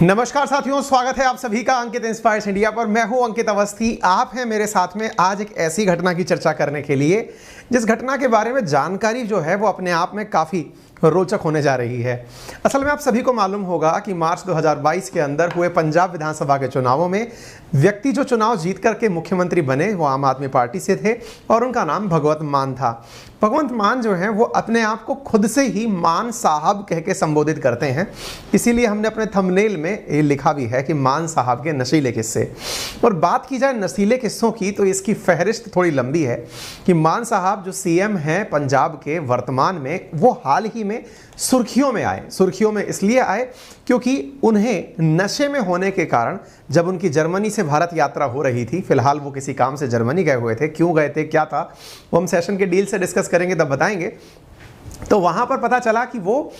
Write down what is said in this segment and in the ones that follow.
नमस्कार साथियों, स्वागत है आप सभी का अंकित इंस्पायर्स इंडिया पर। मैं हूं अंकित अवस्थी। आप हैं मेरे साथ में आज एक ऐसी घटना की चर्चा करने के लिए जिस घटना के बारे में जानकारी जो है वो अपने आप में काफ़ी रोचक होने जा रही है। असल में आप सभी को मालूम होगा कि मार्च 2022 के अंदर हुए पंजाब विधानसभा के चुनावों में व्यक्ति जो चुनाव जीत करके मुख्यमंत्री बने वो आम आदमी पार्टी से थे और उनका नाम भगवंत मान था। भगवंत मान जो है वो अपने आप को खुद से ही मान साहब कह के संबोधित करते हैं, इसीलिए हमने अपने थंबनेल में ये लिखा भी है कि मान साहब के नशीले किस्से। और बात की जाए नशीले किस्सों की तो इसकी फहरिस्त थोड़ी लंबी है कि मान साहब जो सीएम हैं पंजाब के वर्तमान में, वो हाल ही में सुर्खियों में आए। सुर्खियों में इसलिए आए क्योंकि उन्हें नशे में होने के कारण जब उनकी जर्मनी से भारत यात्रा हो रही थी, फिलहाल वो किसी काम से जर्मनी गए हुए थे, क्यों गए थे, क्या था, वो हम सेशन के डील से डिस्कस करेंगे तब बताएंगे। तो वहां पर पता चला कि वो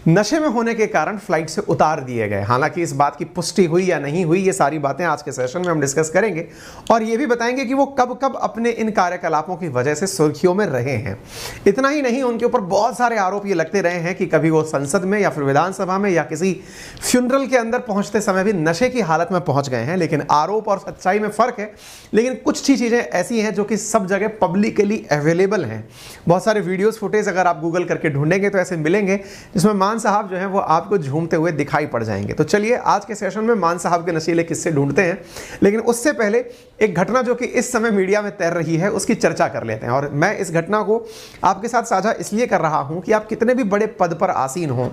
नशे में होने के कारण फ्लाइट से उतार दिए गए। हालांकि इस बात की पुष्टि हुई या नहीं हुई, ये सारी बातें आज के सेशन में हम डिस्कस करेंगे और ये भी बताएंगे कि वो कब कब अपने इन कार्यकलापों की वजह से सुर्खियों में रहे हैं। इतना ही नहीं, उनके ऊपर बहुत सारे आरोप ये लगते रहे हैं कि कभी वो संसद में या फिर विधानसभा में या किसी फ्यूनरल के अंदर पहुंचते समय भी नशे की हालत में पहुंच गए हैं। लेकिन आरोप और सच्चाई में फर्क है। लेकिन कुछ ही चीज़ें ऐसी हैं जो कि सब जगह पब्लिकली अवेलेबल हैं। बहुत सारे वीडियोज़ फुटेज अगर आप गूगल करके ढूंढेंगे तो ऐसे मिलेंगे जिसमें मान साहब जो है वो आपको झूमते हुए दिखाई पड़ जाएंगे। तो चलिए आज के सेशन में मान साहब के नशीले किस्से ढूंढते हैं, लेकिन उससे पहले एक घटना जो कि इस समय मीडिया में तैर रही है उसकी चर्चा कर लेते हैं। और मैं इस घटना को आपके साथ साझा इसलिए कर रहा हूं कि आप कितने भी बड़े पद पर आसीन हों,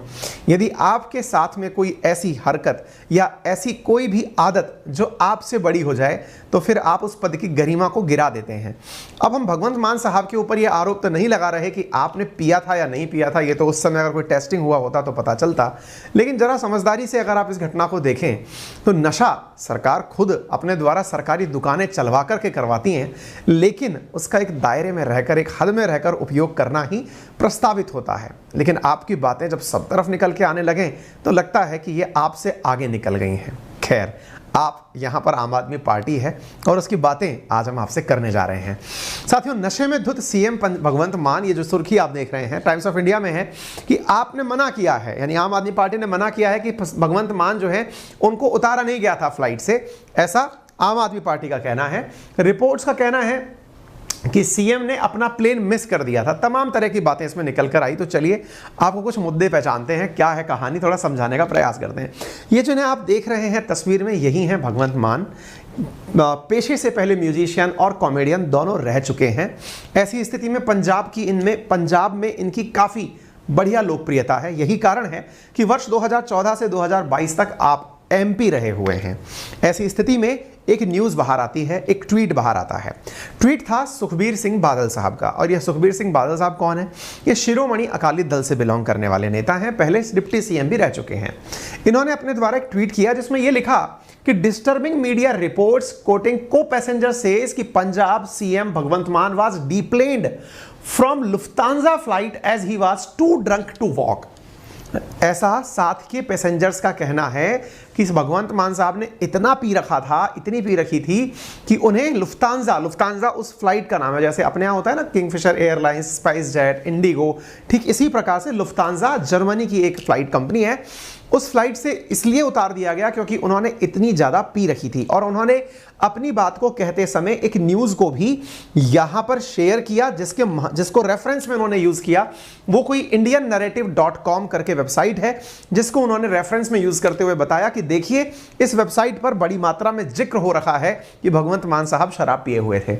यदि आपके साथ में कोई ऐसी हरकत या ऐसी कोई भी आदत जो आपसे बड़ी हो जाए तो फिर आप उस पद की गरिमा को गिरा देते हैं। अब हम भगवंत मान साहब के ऊपर ये आरोप तो नहीं लगा रहे कि आपने पिया था या नहीं पिया था, ये तो उस समय अगर कोई टेस्टिंग हुआ होता तो पता चलता। लेकिन जरा समझदारी से अगर आप इस घटना को देखें तो नशा सरकार खुद अपने द्वारा सरकारी दुकानें चलवा करके करवाती हैं, लेकिन उसका एक दायरे में रहकर, एक हद में रहकर उपयोग करना ही प्रस्तावित होता है। लेकिन आपकी बातें जब सब तरफ निकल के आने लगें तो लगता है कि ये आपसे आगे निकल गई हैं। खैर, आप यहां पर आम आदमी पार्टी है और उसकी बातें आज हम आपसे करने जा रहे हैं। साथियों, नशे में धुत सीएम भगवंत मान, ये जो सुर्खी आप देख रहे हैं टाइम्स ऑफ इंडिया में है कि आपने मना किया है, यानी आम आदमी पार्टी ने मना किया है कि भगवंत मान जो है उनको उतारा नहीं गया था फ्लाइट से, ऐसा आम आदमी पार्टी का कहना है। रिपोर्ट्स का कहना है कि सीएम ने अपना प्लेन मिस कर दिया था। तमाम तरह की बातें इसमें निकल कर आई। तो चलिए आपको कुछ मुद्दे पहचानते हैं, क्या है कहानी, थोड़ा समझाने का प्रयास करते हैं। ये जो आप देख रहे हैं तस्वीर में, यही हैं भगवंत मान। पेशे से पहले म्यूजिशियन और कॉमेडियन दोनों रह चुके हैं। ऐसी स्थिति में पंजाब में इनकी काफ़ी बढ़िया लोकप्रियता है। यही कारण है कि वर्ष 2014 से 2022 तक आप एमपी रहे हुए हैं। ऐसी स्थिति में एक न्यूज़ बाहर आती है, एक ट्वीट बाहर आता है। ट्वीट था सुखबीर सिंह बादल साहब का। और यह सुखबीर सिंह बादल साहब कौन है? ये शिरोमणि अकाली दल से बिलोंग करने वाले नेता हैं, पहले डिप्टी सीएम भी रह चुके हैं। इन्होंने अपने द्वारा एक ट्वीट किया जिसमें यह लिखा कि डिस्टर्बिंग मीडिया रिपोर्ट्स कोटिंग को पैसेंजर सेज कि Punjab CM Bhagwant Mann was deplaned from Lufthansa flight as he was too drunk to walk. ऐसा साथ के पैसेंजर्स का कहना है कि इस भगवंत मान साहब ने इतना पी रखा था, इतनी पी रखी थी कि उन्हें लुफ्तांजा उस फ्लाइट का नाम है, जैसे अपने यहाँ होता है ना Kingfisher airlines, spice jet, Indigo, ठीक इसी प्रकार से लुफ्तांजा जर्मनी की एक फ्लाइट कंपनी है, उस फ्लाइट से इसलिए उतार दिया गया क्योंकि उन्होंने इतनी ज़्यादा पी रखी थी। और उन्होंने अपनी बात को कहते समय एक न्यूज़ को भी यहाँ पर शेयर किया जिसको रेफरेंस में उन्होंने यूज़ किया। वो कोई indiannarrative.com करके वेबसाइट है जिसको उन्होंने रेफरेंस में यूज़ करते हुए बताया कि देखिए इस वेबसाइट पर बड़ी मात्रा में जिक्र हो रखा है कि भगवंत मान साहब शराब पिए हुए थे।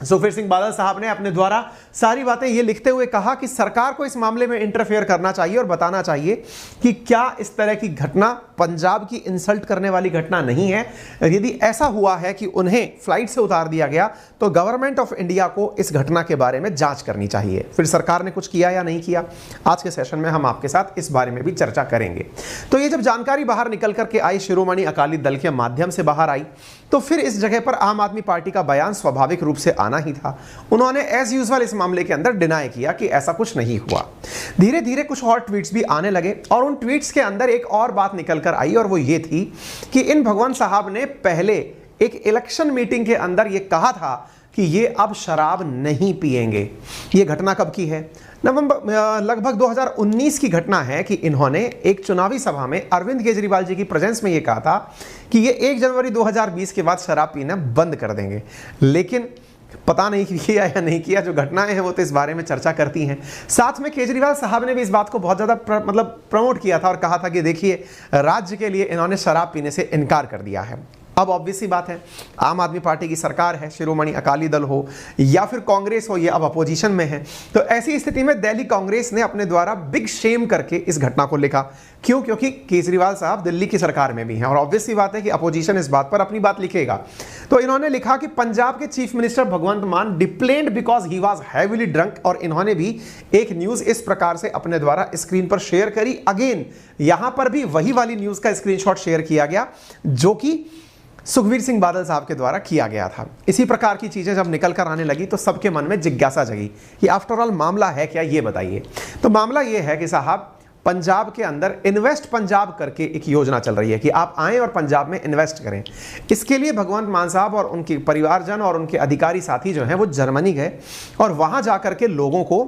सुखबीर सिंह बादल साहब ने अपने द्वारा सारी बातें ये लिखते हुए कहा कि सरकार को इस मामले में इंटरफेयर करना चाहिए और बताना चाहिए कि क्या इस तरह की घटना पंजाब की इंसल्ट करने वाली घटना नहीं है। यदि ऐसा हुआ है कि उन्हें फ्लाइट से उतार दिया गया तो गवर्नमेंट ऑफ इंडिया को इस घटना के बारे में जांच करनी चाहिए। फिर सरकार ने कुछ किया या नहीं किया, आज के सेशन में हम आपके साथ इस बारे में भी चर्चा करेंगे। तो ये जब जानकारी बाहर निकल करके आई, शिरोमणि अकाली दल के माध्यम से बाहर आई, तो फिर इस जगह पर आम आदमी पार्टी का बयान स्वाभाविक रूप से आना ही था। उन्होंने एज यूजुअल इस मामले के अंदर डिनाई किया कि ऐसा कुछ नहीं हुआ। धीरे धीरे कुछ और ट्वीट्स भी आने लगे और उन ट्वीट्स के अंदर एक और बात निकल कर आई और वो ये थी कि इन भगवंत साहब ने पहले एक इलेक्शन मीटिंग के अंदर ये कहा था कि ये अब शराब नहीं पिएंगे। ये घटना कब की है? नवंबर लगभग 2019 की घटना है कि इन्होंने एक चुनावी सभा में अरविंद केजरीवाल जी की प्रेजेंस में ये कहा था कि ये 1 जनवरी 2020 के बाद शराब पीना बंद कर देंगे। लेकिन पता नहीं किया या नहीं किया, जो घटनाएं हैं वो तो इस बारे में चर्चा करती हैं। साथ में केजरीवाल साहब ने भी इस बात को बहुत ज़्यादा प्रमोट किया था और कहा था कि देखिए राज्य के लिए इन्होंने शराब पीने से इनकार कर दिया है। अब ऑब्वियस सी बात है, आम आदमी पार्टी की सरकार है, शिरोमणि अकाली दल हो या फिर कांग्रेस हो, ये अब अपोजिशन में है। तो ऐसी स्थिति में दिल्ली कांग्रेस ने अपने द्वारा बिग शेम करके इस घटना को लिखा। क्यों? क्योंकि केजरीवाल साहब दिल्ली की सरकार में भी हैं और ऑब्वियस सी बात है कि अपोजिशन इस बात पर अपनी बात लिखेगा। तो इन्होंने लिखा कि पंजाब के chief minister Bhagwant Mann deplaned because he was heavily drunk. और इन्होंने भी एक न्यूज इस प्रकार से अपने द्वारा स्क्रीन पर शेयर करी। अगेन यहां पर भी वही वाली न्यूज का स्क्रीनशॉट शेयर किया गया जो कि सुखबीर सिंह बादल साहब के द्वारा किया गया था। इसी प्रकार की चीजें जब निकल कर आने लगी तो सबके मन में जिज्ञासा जगी कि आफ्टर ऑल मामला है क्या, ये बताइए। तो मामला ये है कि साहब पंजाब के अंदर इन्वेस्ट पंजाब करके एक योजना चल रही है कि आप आएं और पंजाब में इन्वेस्ट करें। इसके लिए भगवंत मान साहब और उनके परिवारजन और उनके अधिकारी साथी जो हैं वो जर्मनी गए और वहां जाकर के लोगों को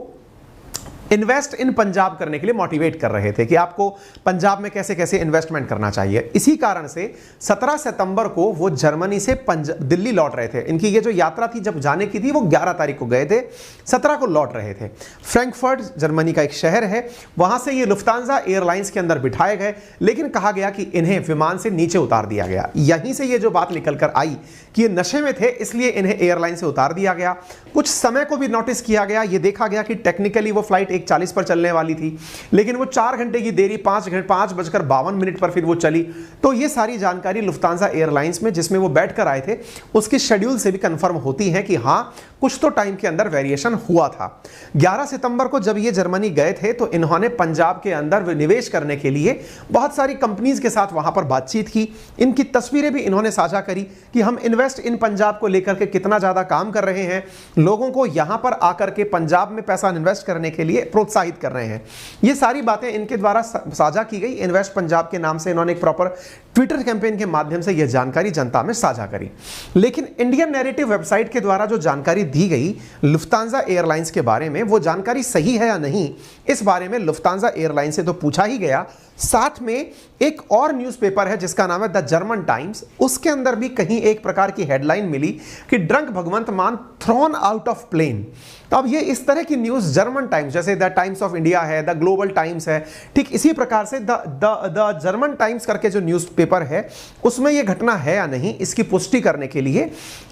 इन्वेस्ट इन पंजाब करने के लिए मोटिवेट कर रहे थे कि आपको पंजाब में कैसे कैसे इन्वेस्टमेंट करना चाहिए। इसी कारण से 17 सितंबर को वो जर्मनी से दिल्ली लौट रहे थे। इनकी ये जो यात्रा थी जब जाने की थी वो 11 तारीख को गए थे, 17 को लौट रहे थे। फ्रैंकफर्ट जर्मनी का एक शहर है, वहां से ये लुफ्तांजा एयरलाइंस के अंदर बिठाए गए, लेकिन कहा गया कि इन्हें विमान से नीचे उतार दिया गया। यहीं से ये जो बात निकल कर आई कि ये नशे में थे इसलिए इन्हें एयरलाइन से उतार दिया गया। कुछ समय को भी नोटिस किया गया, ये देखा गया कि टेक्निकली वो फ्लाइट 1:40 पर चलने वाली थी, लेकिन वो 4 घंटे की देरी 5:52 पर फिर वो चली। तो ये सारी जानकारी लुफ्तांजा एयरलाइंस में जिसमें वो बैठकर आए थे उसके शेड्यूल से भी कंफर्म होती है कि हाँ कुछ तो टाइम के अंदर वेरिएशन हुआ था। 11 सितंबर को जब ये जर्मनी गए थे तो इन्होंने पंजाब के अंदर निवेश करने के लिए बहुत सारी कंपनीज के साथ वहां पर बातचीत की। इनकी तस्वीरें भी इन्होंने साझा करी कि हम इन्वेस्ट इन पंजाब को लेकर के कितना ज्यादा काम कर रहे हैं, लोगों को यहां पर आकर के पंजाब में पैसा इन्वेस्ट करने के लिए प्रोत्साहित कर रहे हैं। ये सारी बातें इनके द्वारा साझा की गई। इन्वेस्ट पंजाब के नाम से इन्होंने एक प्रॉपर ट्विटर कैंपेन के माध्यम से यह जानकारी जनता में साझा करी। लेकिन इंडियन नैरेटिव वेबसाइट के द्वारा जो जानकारी दी गई लुफ्तांजा एयरलाइंस के बारे में, वो जानकारी सही है या नहीं, इस बारे में लुफ्तांजा एयरलाइंस से तो पूछा ही गया। साथ में एक और न्यूज़पेपर है जिसका नाम है द जर्मन टाइम्स, उसके अंदर भी कहीं एक प्रकार की हेडलाइन मिली कि ड्रंक भगवंत मान थ्रोन आउट ऑफ प्लेन। तो अब ये इस तरह की न्यूज़ जर्मन टाइम्स, जैसे द टाइम्स ऑफ इंडिया है, द ग्लोबल टाइम्स है, ठीक इसी प्रकार से द जर्मन टाइम्स करके जो न्यूज़पेपर है उसमें ये घटना है या नहीं इसकी पुष्टि करने के लिए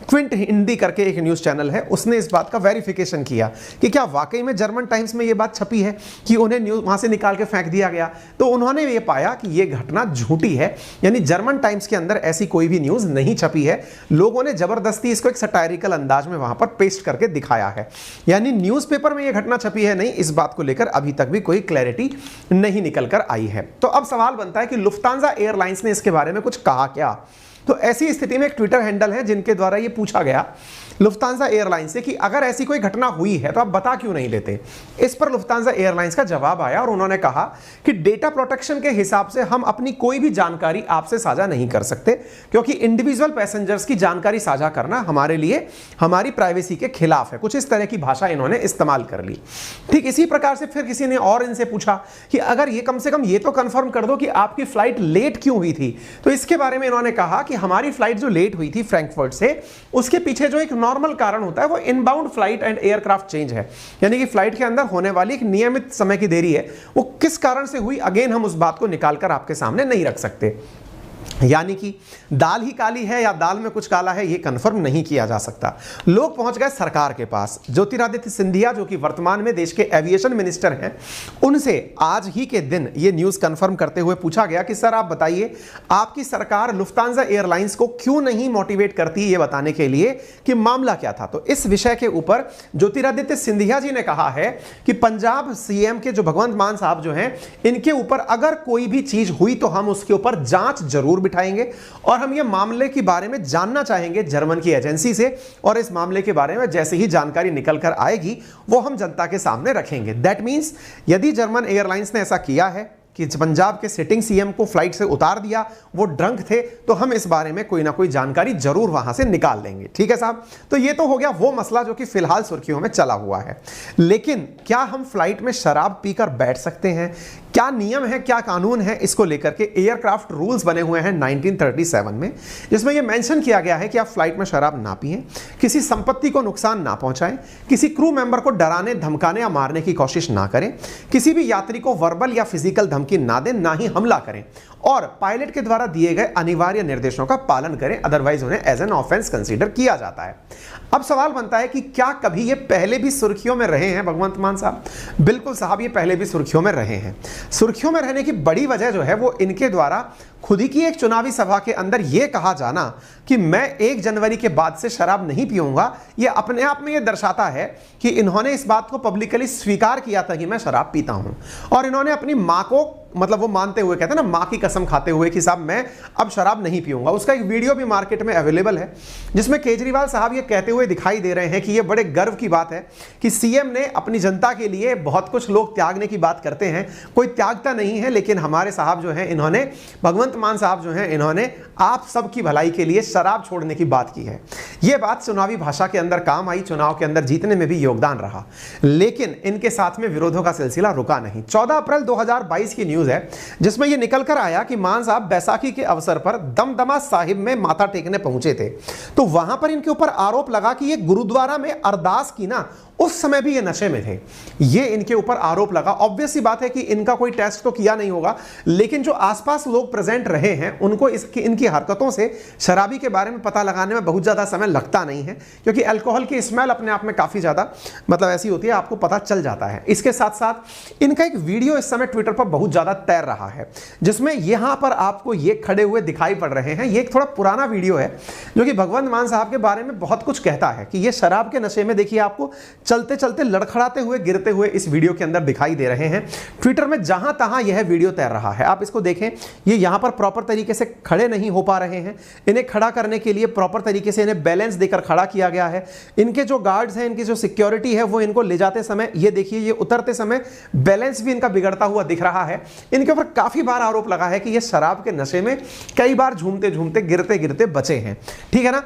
क्विंट हिंदी करके एक न्यूज़ चैनल है, उसने इस बात का वेरिफिकेशन किया कि क्या वाकई में जर्मन टाइम्स में ये बात छपी है कि उन्हें न्यूज़ वहां से निकाल के फेंक दिया गया। तो उन्होंने ये पाया कि ये घटना झूठी है, यानी जर्मन टाइम्स के अंदर ऐसी कोई भी न्यूज़ नहीं छपी है। लोगों ने जबरदस्ती इसको एक सटायरिकल अंदाज में वहां पर पेस्ट करके दिखाया है, यानी न्यूज़पेपर में ये घटना छपी है नहीं, इस बात को लेकर अभी तक भी कोई क्लैरिटी नहीं निकल कर आई है। तो अब सवाल बनता है कि लुफ्तांजा एयरलाइंस ने इसके बारे में कुछ कहा क्या। तो ऐसी स्थिति में एक ट्विटर हैंडल है जिनके द्वारा ये पूछा गया लुफ्तांजा एयरलाइंस से कि अगर ऐसी कोई घटना हुई है तो आप बता क्यों नहीं देते। इस पर लुफ्तांजा एयरलाइंस का जवाब आया और उन्होंने कहा कि डेटा प्रोटेक्शन के हिसाब से हम अपनी कोई भी जानकारी आपसे साझा नहीं कर सकते, क्योंकि इंडिविजुअल पैसेंजर्स की जानकारी साझा करना हमारे लिए हमारी प्राइवेसी के खिलाफ है। कुछ इस तरह की भाषा इन्होंने इस्तेमाल कर ली। ठीक इसी प्रकार से फिर किसी ने और इनसे पूछा कि अगर ये कम से कम ये तो कंफर्म कर दो कि आपकी फ्लाइट लेट क्यों हुई थी। तो इसके बारे में इन्होंने कहा कि हमारी फ्लाइट जो लेट हुई थी फ्रैंकफर्ट से, उसके पीछे जो एक नॉर्मल कारण होता है वो inbound flight and aircraft change है, यानी कि फ्लाइट के अंदर होने वाली एक नियमित समय की देरी है। वो किस कारण से हुई, अगेन हम उस बात को निकालकर आपके सामने नहीं रख सकते। यानी कि दाल ही काली है या दाल में कुछ काला है, ये कंफर्म नहीं किया जा सकता। लोग पहुंच गए सरकार के पास। ज्योतिरादित्य सिंधिया जो कि वर्तमान में देश के एविएशन मिनिस्टर हैं, उनसे आज ही के दिन ये न्यूज़ कंफर्म करते हुए पूछा गया कि सर आप बताइए आपकी सरकार लुफ्तांजा एयरलाइंस को क्यों नहीं मोटिवेट करती ये बताने के लिए कि मामला क्या था। तो इस विषय के ऊपर ज्योतिरादित्य सिंधिया जी ने कहा है कि पंजाब सीएम के जो भगवंत मान साहब जो हैं, इनके ऊपर अगर कोई भी चीज हुई तो हम उसके ऊपर जांच जरूर बिठाएंगे और हम ये मामले के बारे में जानना चाहेंगे जर्मन की एजेंसी से, और इस मामले के बारे में जैसे ही जानकारी निकल कर आएगी वो हम जनता के सामने रखेंगे। दैट मींस यदि जर्मन एयरलाइंस ने ऐसा किया है, कि पंजाब के सिटिंग सीएम को फ्लाइट से उतार दिया, वो ड्रंक थे, तो हम इस बारे में कोई ना कोई जानकारी जरूर वहां से निकाल लेंगे। ठीक है साहब, तो ये तो हो गया वो मसला जो कि फिलहाल सुर्खियों में चला हुआ है। लेकिन क्या हम फ्लाइट में शराब पीकर बैठ सकते हैं? क्या नियम है, क्या कानून है, इसको लेकर के एयरक्राफ्ट रूल्स बने हुए हैं 1937 में, जिसमें यह मेंशन किया गया है कि आप फ्लाइट में शराब ना पिएं, किसी संपत्ति को नुकसान ना पहुंचाएं, किसी क्रू मेंबर को डराने, धमकाने या मारने की कोशिश ना करें, किसी भी यात्री को वर्बल या फिजिकल धमकी ना दें, ना ही हमला करें, और पायलट के द्वारा दिए गए अनिवार्य निर्देशों का पालन करें, अदरवाइज उन्हें एज एन ऑफेंस कंसीडर किया जाता है। अब सवाल बनता है कि क्या कभी ये पहले भी सुर्खियों में रहे हैं भगवंत मान साहब? बिल्कुल साहब, ये पहले भी सुर्खियों में रहे हैं। सुर्खियों में रहने की बड़ी वजह जो है वो इनके द्वारा खुद ही की एक चुनावी सभा के अंदर यह कहा जाना कि मैं 1 जनवरी के बाद से शराब नहीं पीऊंगा, यह अपने आप में यह दर्शाता है कि इन्होंने इस बात को पब्लिकली स्वीकार किया था कि मैं शराब पीता हूं, और इन्होंने अपनी मां को, मतलब वो मानते हुए, कहते हैं ना, मां की कसम खाते हुए कि साहब मैं अब शराब नहीं पीऊंगा। उसका एक वीडियो भी मार्केट में अवेलेबल है, जिसमें केजरीवाल साहब ये कहते हुए दिखाई दे रहे हैं कि ये बड़े गर्व की बात है कि सीएम ने अपनी जनता के लिए, बहुत कुछ लोग त्यागने की बात करते हैं, कोई त्यागता नहीं है, लेकिन हमारे साहब जो हैं, इन्होंने, भगवंत मान साहब जो हैं, इन्होंने आप सबकी भलाई के लिए शराब छोड़ने की बात की है। यह बात चुनावी भाषा के अंदर काम आई, चुनाव के अंदर जीतने में भी योगदान रहा, लेकिन इनके साथ में विरोधों का सिलसिला रुका नहीं। 14 अप्रैल 2022 की न्यूज है, जिसमें यह निकल कर आया कि मान साहब बैसाखी के अवसर पर दमदमा साहिब में माथा टेकने पहुंचे थे, तो वहां पर इनके ऊपर आरोप लगा कि ये गुरुद्वारा में अरदास की ना, उस समय भी ये नशे में थे। ये इनके ऊपर आरोप लगा। ऑब्वियस सी बात है कि इनका कोई टेस्ट तो किया नहीं होगा, लेकिन जो आसपास लोग प्रेजेंट रहे हैं उनको इनकी हरकतों से शराबी के बारे में पता लगाने में बहुत ज्यादा समय लगता नहीं है, क्योंकि अल्कोहल की स्मेल अपने आप में काफी ज्यादा, मतलब ऐसी होती है, आपको पता चल जाता है। इसके साथ साथ इनका एक वीडियो इस समय ट्विटर पर बहुत ज्यादा तैर रहा है, जिसमें यहां पर आपको ये खड़े हुए दिखाई पड़ रहे हैं। ये एक थोड़ा पुराना वीडियो है, जो कि भगवंत मान साहब के बारे में बहुत कुछ कहता है कि ये शराब के नशे में, देखिए, आपको चलते चलते लड़खड़ाते हुए, गिरते हुए इस वीडियो के अंदर दिखाई दे रहे हैं। ट्विटर में जहां तहां यह वीडियो तैर रहा है, आप इसको देखें। ये यहां पर प्रॉपर तरीके से खड़े नहीं हो पा रहे हैं, इन्हें खड़ा करने के लिए प्रॉपर तरीके से इन्हें बैलेंस देकर खड़ा किया गया है। इनके जो गार्ड्स हैं, इनकी जो सिक्योरिटी है, वो इनको ले जाते समय, ये देखिए, ये उतरते समय बैलेंस भी इनका बिगड़ता हुआ दिख रहा है। इनके ऊपर काफी बार आरोप लगा है कि ये शराब के नशे में कई बार झूमते झूमते, गिरते गिरते बचे हैं। ठीक है ना?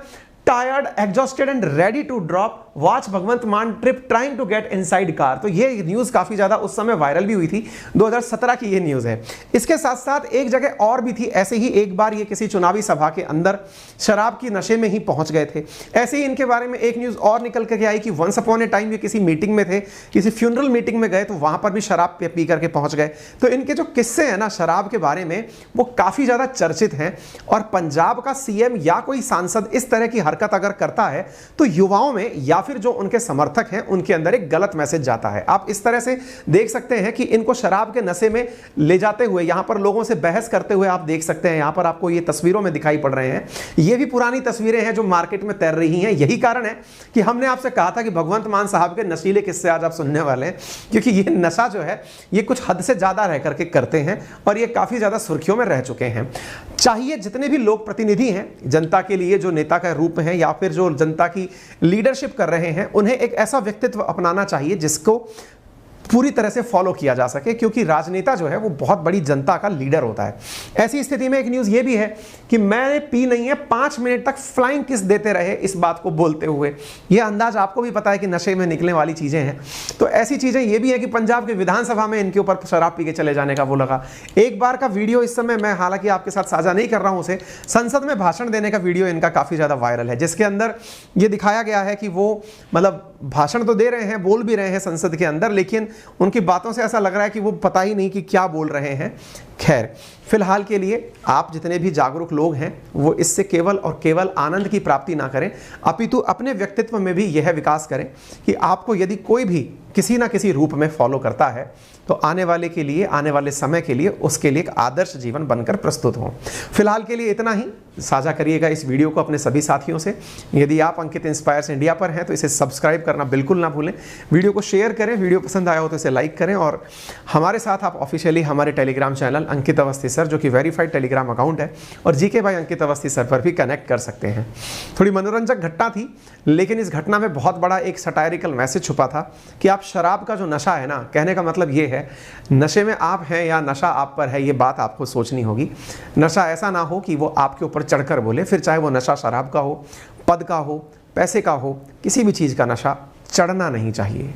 Tired, exhausted and ready to drop, watch Bhagwant Mann trip trying to get inside car. तो ये न्यूज काफी ज्यादा उस समय वायरल भी हुई थी, 2017 की ये न्यूज है। इसके साथ साथ एक जगह और भी थी ऐसे ही, एक बार ये किसी चुनावी सभा के अंदर शराब की नशे में ही पहुंच गए थे। ऐसे ही इनके बारे में एक न्यूज और निकल करके आई कि वंस अपॉन ए टाइम ये किसी मीटिंग में थे, किसी फ्यूनरल मीटिंग में गए, तो वहां पर भी शराब पी करके पहुंच गए। तो इनके जो किस्से हैं ना शराब के बारे में, वो काफी ज्यादा चर्चित हैं। और पंजाब का सीएम या कोई सांसद इस तरह की हरकत अगर करता है, तो युवाओं में या फिर जो उनके समर्थक हैं, उनके अंदर एक गलत मैसेज जाता है। आप इस तरह से देख सकते हैं कि इनको शराब के नशे में ले जाते हुए, यहां पर लोगों से बहस करते हुए आप देख सकते हैं। यहां पर आपको ये तस्वीरों में दिखाई पड़ रहे हैं, ये भी पुरानी तस्वीरें हैं जो मार्केट में तैर रही हैं। यही कारण है कि हमने आपसे कहा था कि भगवंत मान साहब के नशीले किस्से आज आप सुनने वाले हैं, क्योंकि ये नशा जो है ये कुछ हद से ज्यादा रह करके करते हैं और ये काफी ज्यादा सुर्खियों में रह चुके हैं। चाहिए जितने भी लोग प्रतिनिधि हैं जनता के लिए, जो नेता का रूप हैं या फिर जो जनता की लीडरशिप कर रहे हैं, उन्हें एक ऐसा व्यक्तित्व अपनाना चाहिए जिसको पूरी तरह से फॉलो किया जा सके, क्योंकि राजनेता जो है वो बहुत बड़ी जनता का लीडर होता है। ऐसी स्थिति में एक न्यूज़ ये भी है कि मैंने पी नहीं है, 5 मिनट तक फ्लाइंग किस देते रहे इस बात को बोलते हुए। ये अंदाज आपको भी पता है कि नशे में निकलने वाली चीज़ें हैं। तो ऐसी चीज़ें ये भी है कि पंजाब के विधानसभा में इनके ऊपर शराब पी के चले जाने का वो लगा। एक बार का वीडियो इस समय मैं हालांकि आपके साथ साझा नहीं कर रहा हूँ उसे, संसद में भाषण देने का वीडियो इनका काफ़ी ज़्यादा वायरल है, जिसके अंदर ये दिखाया गया है कि वो मतलब भाषण तो दे रहे हैं, बोल भी रहे हैं संसद के अंदर, लेकिन उनकी बातों से ऐसा लग रहा है कि वो पता ही नहीं कि क्या बोल रहे हैं। खैर, फिलहाल के लिए आप जितने भी जागरूक लोग हैं वो इससे केवल और केवल आनंद की प्राप्ति ना करें, अपितु अपने व्यक्तित्व में भी यह विकास करें कि आपको यदि कोई भी किसी ना किसी रूप में फॉलो करता है तो आने वाले के लिए, आने वाले समय के लिए उसके लिए एक आदर्श जीवन बनकर प्रस्तुत हो। फिलहाल के लिए इतना ही। साझा करिएगा इस वीडियो को अपने सभी साथियों से। यदि आप अंकित इंस्पायर्स इंडिया पर हैं तो इसे सब्सक्राइब करना बिल्कुल ना भूलें। वीडियो को शेयर करें, वीडियो पसंद आया हो तो इसे लाइक करें और हमारे साथ आप ऑफिशियली हमारे टेलीग्राम चैनल अंकित अवस्थी सर, जो कि वेरीफाइड टेलीग्राम अकाउंट है, और जीके भाई अंकित अवस्थी सर पर भी कनेक्ट कर सकते हैं। थोड़ी मनोरंजक घटना थी, लेकिन इस घटना में बहुत बड़ा एक सटायरिकल मैसेज छुपा था कि आप शराब का जो नशा है ना, कहने का मतलब ये है नशे में आप हैं या नशा आप पर है, ये बात आपको सोचनी होगी। नशा ऐसा ना हो कि वो आपके ऊपर चढ़कर बोले, फिर चाहे वो नशा शराब का हो, पद का हो, पैसे का हो, किसी भी चीज़ का नशा चढ़ना नहीं चाहिए।